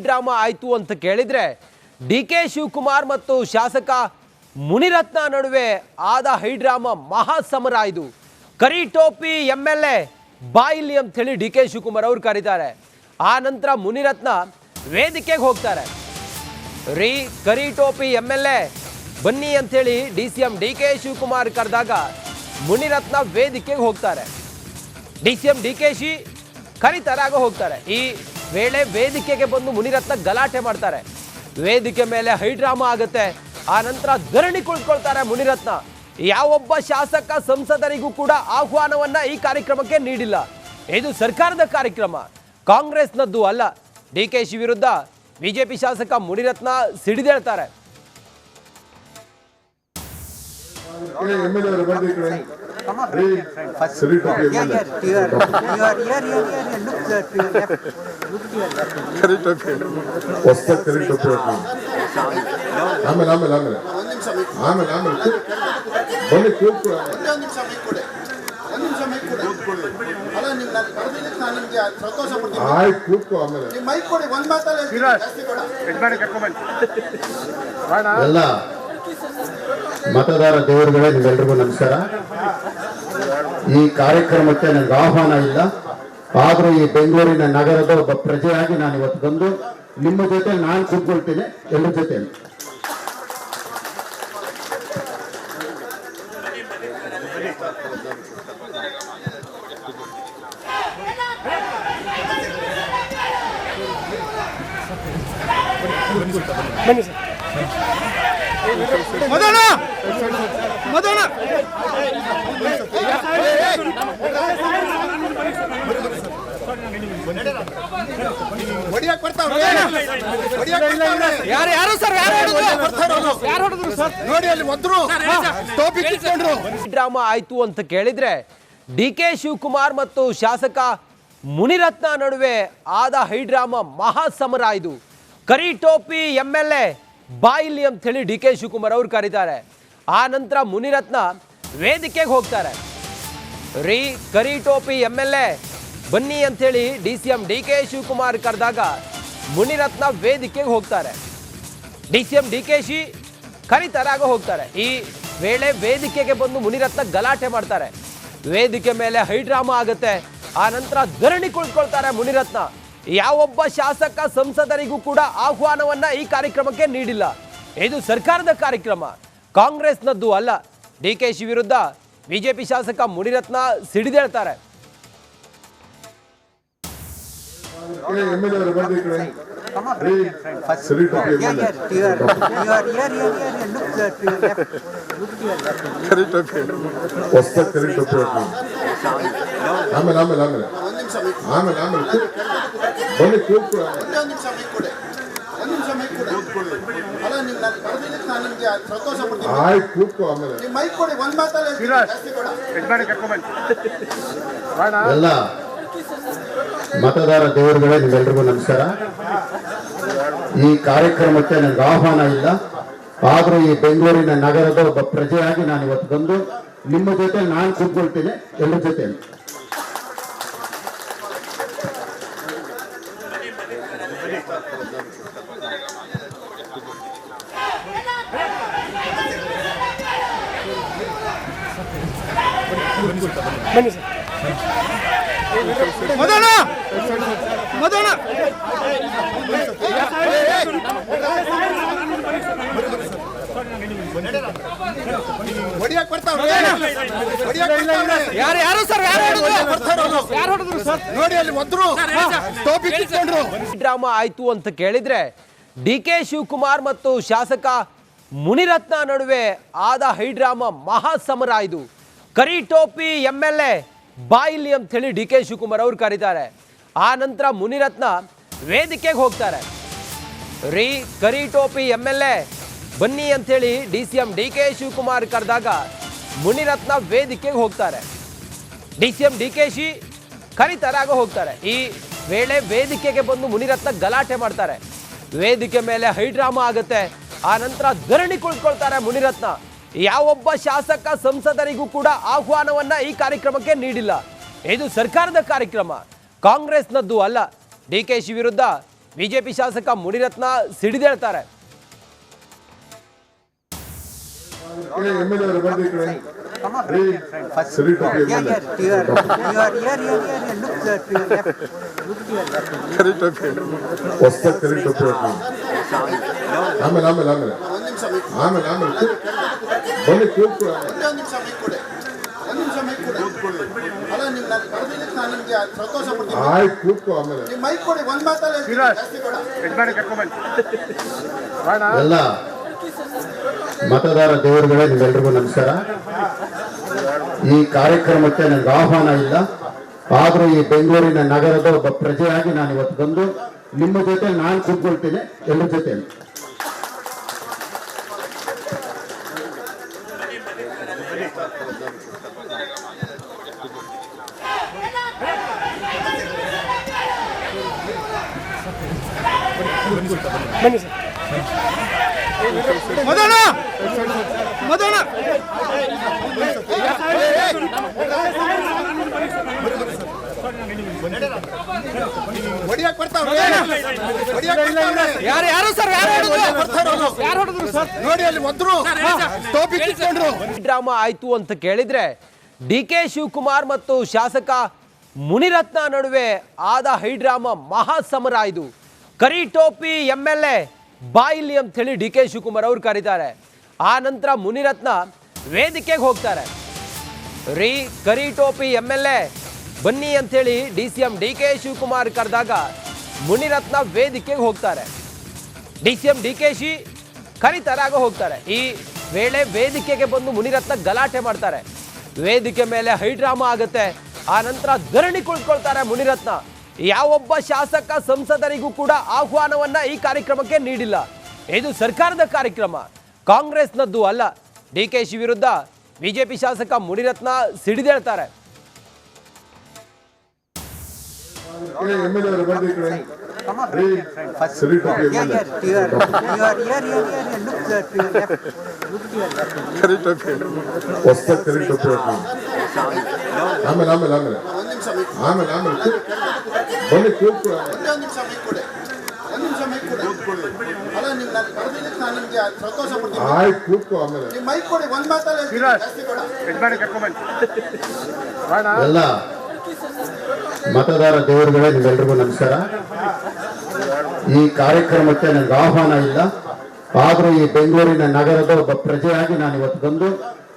Drama ಆಯ್ತು ಅಂತ ಕೇಳಿದ್ರೆ ಡಿಕೆ ಶಿವಕುಮಾರ್ ಮತ್ತು ಶಾಸಕ ಮುನಿರತ್ನ ನಡುವೆ ಆದ ಹೈಡ್ರಾಮಾ ಮಹಾ ಸಮರ ಇದು. ಕರಿ ಟೋಪಿ ಎಂಎಲ್ಎ ಬಾಯಿಲಿ ಅಂತ ಹೇಳಿ ಡಿಕೆ ಶಿವಕುಮಾರ್ ಅವರು ಕರೀತಾರೆ. ಆ ನಂತರ ಮುನಿರತ್ನ ವೇದಿಕೆಗೆ ಹೋಗ್ತಾರೆ. ಕರಿ ಟೋಪಿ ಎಂಎಲ್ಎ ಬನ್ನಿ ಅಂತ ಹೇಳಿ ಡಿಸಿಎಂ ಡಿಕೆ ಶಿವಕುಮಾರ್ ಕರೆದಾಗ ಮುನಿರತ್ನ ವೇದಿಕೆಗೆ ಹೋಗ್ತಾರೆ. ಡಿಸಿಎಂ ಡಿಕೆಶಿ ಕರಿತರಾಗ ಹೋಗ್ತಾರೆ. ಈ ವೇಳೆ ವೇದಿಕೆಗೆ ಬಂದು ಮುನಿರತ್ನ ಗಲಾಟೆ ಮಾಡ್ತಾರೆ. ವೇದಿಕೆ ಮೇಲೆ ಹೈಡ್ರಾಮಾ ಆಗುತ್ತೆ. ಆ ನಂತರ ಧರಣಿ ಕುಳಿತುಕೊಳ್ತಾರೆ ಮುನಿರತ್ನ. ಯಾವೊಬ್ಬ ಶಾಸಕ ಸಂಸದರಿಗೂ ಕೂಡ ಆಹ್ವಾನವನ್ನ ಈ ಕಾರ್ಯಕ್ರಮಕ್ಕೆ ನೀಡಿಲ್ಲ. ಇದು ಸರ್ಕಾರದ ಕಾರ್ಯಕ್ರಮ, ಕಾಂಗ್ರೆಸ್ನದ್ದು ಅಲ್ಲ. ಡಿಕೆಶಿ ವಿರುದ್ಧ ಬಿಜೆಪಿ ಶಾಸಕ ಮುನಿರತ್ನ ಸಿಡಿದೇಳ್ತಾರೆ. ಎಲ್ಲ ಮತದಾರ ದೇವರುಗಳೇ, ನಿಮ್ಮೆಲ್ರಿಗೂ ನಮಸ್ಕಾರ. ಈ ಕಾರ್ಯಕ್ರಮಕ್ಕೆ ನನಗೆ ಆಹ್ವಾನ ಇಲ್ಲ, ಆದರೂ ಈ ಬೆಂಗಳೂರಿನ ನಗರದ ಒಬ್ಬ ಪ್ರಜೆಯಾಗಿ ನಾನು ಇವತ್ತು ಬಂದು ನಿಮ್ಮ ಜೊತೆ ನಾನು ಕೂತ್ಕೊಳ್ತೀನಿ, ಎಲ್ಲರ ಜೊತೆ. ಬನ್ನಿ ಸರ್. ಡ್ರಾಮಾ ಆಯ್ತು ಅಂತ ಕೇಳಿದ್ರೆ ಡಿಕೆ ಶಿವಕುಮಾರ್ ಮತ್ತು ಶಾಸಕ ಮುನಿರತ್ನ ನಡುವೆ ಆದ ಹೈಡ್ರಾಮಾ ಮಹಾ ಸಮರ ಇದು. ಕರಿ ಟೋಪಿ ಎಂಎಲ್ಎ ಬಾಯಿಲಿ ಅಂತ ಹೇಳಿ ಡಿಕೆ ಶಿವಕುಮಾರ್ ಅವರು ಕರೀತಾರೆ. ಆ ನಂತರ ಮುನಿರತ್ನ ವೇದಿಕೆಗೆ ಹೋಗ್ತಾರೆ. ಕರಿ ಟೋಪಿ ಎಂಎಲ್ಎ ಬನ್ನಿ ಅಂತ ಹೇಳಿ ಡಿಸಿಎಂ ಡಿಕೆ ಶಿವಕುಮಾರ್ ಕರೆದಾಗ ಮುನಿರತ್ನ ವೇದಿಕೆಗೆ ಹೋಗ್ತಾರೆ. ಡಿಸಿಎಂ ಡಿಕೆಶಿ ಕರಿತರಾಗ ಹೋಗ್ತಾರೆ. ಈ ವೇಳೆ ವೇದಿಕೆಗೆ ಬಂದು ಮುನಿರತ್ನ ಗಲಾಟೆ ಮಾಡ್ತಾರೆ. ವೇದಿಕೆ ಮೇಲೆ ಹೈಡ್ರಾಮಾ ಆಗುತ್ತೆ. ಆ ನಂತರ ಧರಣಿ ಕುಳಿತುಕೊಳ್ತಾರೆ ಮುನಿರತ್ನ. ಯಾವೊಬ್ಬ ಶಾಸಕ ಸಂಸದರಿಗೂ ಕೂಡ ಆಹ್ವಾನವನ್ನ ಈ ಕಾರ್ಯಕ್ರಮಕ್ಕೆ ನೀಡಿಲ್ಲ. ಇದು ಸರ್ಕಾರದ ಕಾರ್ಯಕ್ರಮ, ಕಾಂಗ್ರೆಸ್ನದ್ದು ಅಲ್ಲ. ಡಿಕೆಶಿ ವಿರುದ್ಧ ಬಿಜೆಪಿ ಶಾಸಕ ಮುನಿರತ್ನ ಸಿಡಿದೇಳ್ತಾರೆ. ಎಲ್ಲ ಮತದಾರ ದೇವರುಗಳೇ, ನಿಮ್ಮೆಲ್ರಿಗೂ ನಮಸ್ಕಾರ. ಈ ಕಾರ್ಯಕ್ರಮಕ್ಕೆ ನನಗೆ ಆಹ್ವಾನ ಇಲ್ಲ, ಆದರೂ ಈ ಬೆಂಗಳೂರಿನ ನಗರದ ಒಬ್ಬ ಪ್ರಜೆಯಾಗಿ ನಾನು ಇವತ್ತು ಬಂದು ನಿಮ್ಮ ಜೊತೆ ನಾನು ಕೂತ್ಕೊಳ್ತೀನಿ, ಎಲ್ಲರ ಜೊತೆ. ಬನ್ನಿ ಸರ್. ಡ್ರಾಮಾ ಆಯ್ತು ಅಂತ ಕೇಳಿದ್ರೆ ಡಿಕೆ ಶಿವಕುಮಾರ್ ಮತ್ತು ಶಾಸಕ ಮುನಿರತ್ನ ನಡುವೆ ಆದ ಹೈಡ್ರಾಮಾ ಮಹಾ ಸಮರ ಇದು. ಕರಿ ಟೋಪಿ ಎಂಎಲ್ಎ ಬಾಯಿಲಿ ಅಂತ ಹೇಳಿ ಡಿಕೆ ಶಿವಕುಮಾರ್ ಅವರು ಕರೀತಾರೆ. ಆ ನಂತರ ಮುನಿರತ್ನ ವೇದಿಕೆಗೆ ಹೋಗ್ತಾರೆ. ಕರಿ ಟೋಪಿ ಎಂಎಲ್ಎ ಬನ್ನಿ ಅಂತ ಹೇಳಿ ಡಿಸಿಎಂ ಡಿಕೆ ಶಿವಕುಮಾರ್ ಕರೆದಾಗ ಮುನಿರತ್ನ ವೇದಿಕೆಗೆ ಹೋಗ್ತಾರೆ. ಡಿಸಿಎಂ ಡಿಕೆಶಿ ಕರಿತರಾಗ ಹೋಗ್ತಾರೆ. ಈ ವೇಳೆ ವೇದಿಕೆಗೆ ಬಂದು ಮುನಿರತ್ನ ಗಲಾಟೆ ಮಾಡ್ತಾರೆ. ವೇದಿಕೆ ಮೇಲೆ ಹೈಡ್ರಾಮಾ ಆಗುತ್ತೆ. ಆ ನಂತರ ಧರಣಿ ಕುಳಿತುಕೊಳ್ತಾರೆ ಮುನಿರತ್ನ. ಯಾವೊಬ್ಬ ಶಾಸಕ ಸಂಸದರಿಗೂ ಕೂಡ ಆಹ್ವಾನವನ್ನ ಈ ಕಾರ್ಯಕ್ರಮಕ್ಕೆ ನೀಡಿಲ್ಲ. ಇದು ಸರ್ಕಾರದ ಕಾರ್ಯಕ್ರಮ, ಕಾಂಗ್ರೆಸ್ನದ್ದು ಅಲ್ಲ. ಡಿಕೆಶಿ ವಿರುದ್ಧ ಬಿಜೆಪಿ ಶಾಸಕ ಮುನಿರತ್ನ ಸಿಡಿದೇಳ್ತಾರೆ. ಎಲ್ಲ ಮತದಾರ ದೇವರುಗಳೇ, ನಿಮ್ಮೆಲ್ರಿಗೂ ನಮಸ್ಕಾರ. ಈ ಕಾರ್ಯಕ್ರಮಕ್ಕೆ ನನಗೆ ಆಹ್ವಾನ ಇಲ್ಲ, ಆದ್ರೂ ಈ ಬೆಂಗಳೂರಿನ ನಗರದ ಒಬ್ಬ ಪ್ರಜೆಯಾಗಿ ನಾನು ಇವತ್ತು ಬಂದು ನಿಮ್ಮ ಜೊತೆ ನಾನು ಕೂತ್ಕೊಳ್ತೀನಿ, ಎಲ್ಲರ ಜೊತೆ. ಬನ್ನಿ ಸರ್. ಮದನ ಮದನ ಯಾರು ಸರ್? ಯಾರು ಹೊಡೆದ್ರು ಸರ್? ನೋಡಿ ಅಲ್ಲಿ ಒದ್ರು ಟೋಪಿ ಕಿತ್ಕೊಂಡ್ರು. ಡ್ರಾಮಾ ಆಯ್ತು ಅಂತ ಕೇಳಿದ್ರೆ ಡಿ.ಕೆ. ಶಿವಕುಮಾರ್ ಮತ್ತು ಶಾಸಕ ಮುನಿರತ್ನ ನಡುವೆ ಆದ ಹೈಡ್ರಾಮಾ ಮಹಾಸಮರ ಇದು. ಕರಿ ಟೋಪಿ MLA ಬಾಯಿಲಿ ಅಂತ ಹೇಳಿ ಡಿ.ಕೆ. ಶಿವಕುಮಾರ್ ಅವರು ಕರೀತಾರೆ. ಆ ನಂತರ ಮುನಿರತ್ನ ವೇದಿಕೆಗೆ ಹೋಗ್ತಾರೆ. ಕರಿ ಟೋಪಿ MLA ಬನ್ನಿ ಅಂತೇಳಿ DCM ಡಿ.ಕೆ. ಶಿವಕುಮಾರ್ ಕರೆದಾಗ ಮುನಿರತ್ನ ವೇದಿಕೆಗೆ ಹೋಗ್ತಾರೆ. DCM DKಶಿ ಕರೀತಾರೆ, ಆಗ ಹೋಗ್ತಾರೆ. ಈ ವೇಳೆ ವೇದಿಕೆಗೆ ಬಂದು ಮುನಿರತ್ನ ಗಲಾಟೆ ಮಾಡ್ತಾರೆ. ವೇದಿಕೆ ಮೇಲೆ ಹೈಡ್ರಾಮಾ ಆಗುತ್ತೆ. ಆ ನಂತರ ಧರಣಿ ಕುಳಿತುಕೊಳ್ತಾರೆ ಮುನಿರತ್ನ. ಯಾವೊಬ್ಬ ಶಾಸಕ ಸಂಸದರಿಗೂ ಕೂಡ ಆಹ್ವಾನವನ್ನ ಈ ಕಾರ್ಯಕ್ರಮಕ್ಕೆ ನೀಡಿಲ್ಲ. ಇದು ಸರ್ಕಾರದ ಕಾರ್ಯಕ್ರಮ, ಕಾಂಗ್ರೆಸ್ನದ್ದು ಅಲ್ಲ. DKಶಿ ವಿರುದ್ಧ ಬಿಜೆಪಿ ಶಾಸಕ ಮುನಿರತ್ನ ಸಿಡಿದೇಳ್ತಾರೆ. ಎಲ್ಲ ಮತದಾರ ದೇವರುಗಳೇ, ನಿಮ್ಮೆಲ್ರಿಗೂ ನಮಸ್ಕಾರ. ಈ ಕಾರ್ಯಕ್ರಮಕ್ಕೆ ನನಗೆ ಆಹ್ವಾನ ಇಲ್ಲ, ಆದ್ರೂ ಈ ಬೆಂಗಳೂರಿನ ನಗರದ ಒಬ್ಬ ಪ್ರಜೆಯಾಗಿ ನಾನು ಇವತ್ತು ಬಂದು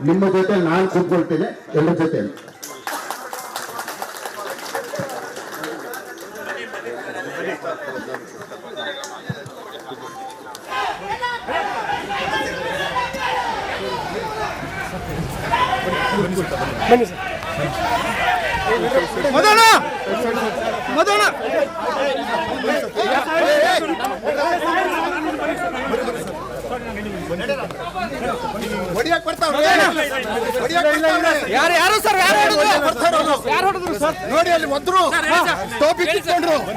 ನಿಮ್ಮ ಜೊತೆ ನಾನು ಕೂತ್ಕೊಳ್ತೀನಿ, ಎಲ್ಲರ ಜೊತೆ. ಬನ್ನಿ ಸರ್. ಮದನ ಮದನ ಯಾರು ಸರ್? ಯಾರು ಹೊಡೆದ್ರು ಸರ್? ನೋಡಿ ಅಲ್ಲಿ ಒದ್ರು ಟೋಪಿ ಕಿತ್ಕೊಂಡ್ರು.